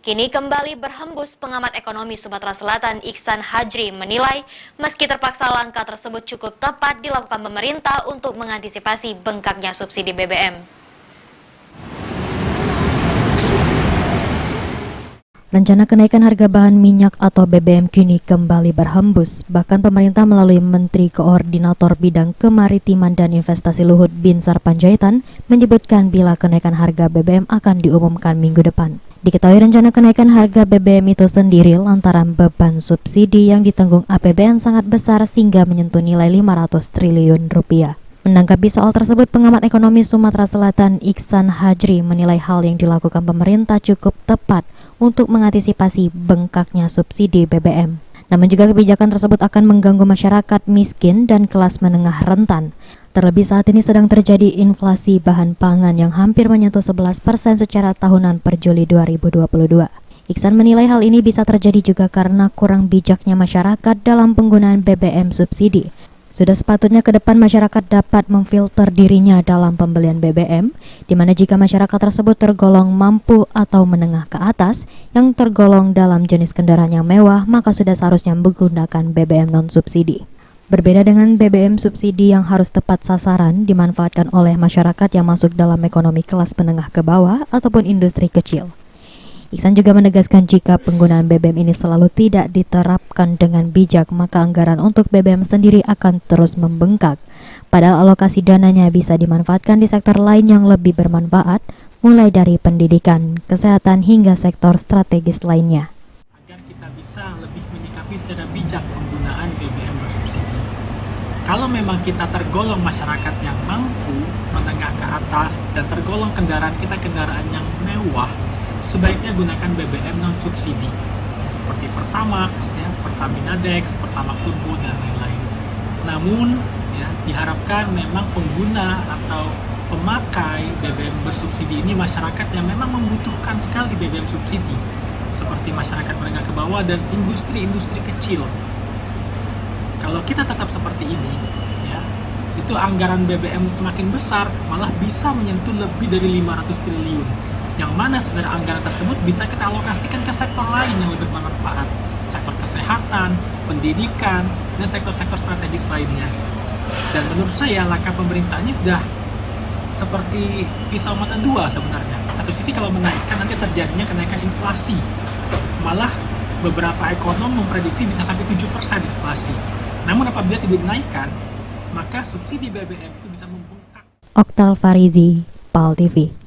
Kini kembali berhembus. Pengamat ekonomi Sumatera Selatan Iksan Hajri menilai meski terpaksa langkah tersebut cukup tepat dilakukan pemerintah untuk mengantisipasi bengkaknya subsidi BBM. Rencana kenaikan harga bahan minyak atau BBM kini kembali berhembus. Bahkan pemerintah melalui Menteri Koordinator Bidang Kemaritiman dan Investasi Luhut Binsar Panjaitan menyebutkan bila kenaikan harga BBM akan diumumkan minggu depan. Diketahui rencana kenaikan harga BBM itu sendiri lantaran beban subsidi yang ditanggung APBN sangat besar sehingga menyentuh nilai 500 triliun rupiah. Menanggapi soal tersebut, pengamat ekonomi Sumatera Selatan Iksan Hajri menilai hal yang dilakukan pemerintah cukup tepat untuk mengantisipasi bengkaknya subsidi BBM. Namun juga kebijakan tersebut akan mengganggu masyarakat miskin dan kelas menengah rentan. Terlebih saat ini sedang terjadi inflasi bahan pangan yang hampir menyentuh 11% secara tahunan per Juli 2022. Iksan menilai hal ini bisa terjadi juga karena kurang bijaknya masyarakat dalam penggunaan BBM subsidi. Sudah sepatutnya ke depan masyarakat dapat memfilter dirinya dalam pembelian BBM, di mana jika masyarakat tersebut tergolong mampu atau menengah ke atas, yang tergolong dalam jenis kendaraan yang mewah, maka sudah seharusnya menggunakan BBM non-subsidi. Berbeda dengan BBM subsidi yang harus tepat sasaran dimanfaatkan oleh masyarakat yang masuk dalam ekonomi kelas menengah ke bawah ataupun industri kecil. Iksan juga menegaskan jika penggunaan BBM ini selalu tidak diterapkan dengan bijak, maka anggaran untuk BBM sendiri akan terus membengkak. Padahal alokasi dananya bisa dimanfaatkan di sektor lain yang lebih bermanfaat, mulai dari pendidikan, kesehatan, hingga sektor strategis lainnya. Agar kita bisa lebih menyikapi secara bijak penggunaan BBM bersubsidi. Kalau memang kita tergolong masyarakat yang mampu, menengah ke atas, dan tergolong kendaraan kita kendaraan yang mewah, sebaiknya gunakan BBM non-subsidi seperti Pertamax, Pertamina Dex, Pertamax Turbo, dan lain-lain. Namun, diharapkan memang pengguna atau pemakai BBM bersubsidi ini masyarakat yang memang membutuhkan sekali BBM subsidi, seperti masyarakat menengah ke bawah dan industri-industri kecil. Kalau kita tetap seperti ini, itu anggaran BBM semakin besar, malah bisa menyentuh lebih dari 500 triliun. Yang mana sebenarnya anggaran tersebut bisa kita alokasikan ke sektor lain yang lebih bermanfaat, sektor kesehatan, pendidikan, dan sektor-sektor strategis lainnya. Dan menurut saya langkah pemerintah ini sudah seperti pisau mata dua sebenarnya. Satu sisi kalau menaikkan nanti terjadinya kenaikan inflasi, malah beberapa ekonom memprediksi bisa sampai 7% inflasi. Namun apabila tidak dinaikkan, maka subsidi BBM itu bisa membengkak. Oktal Farizi, PAL TV.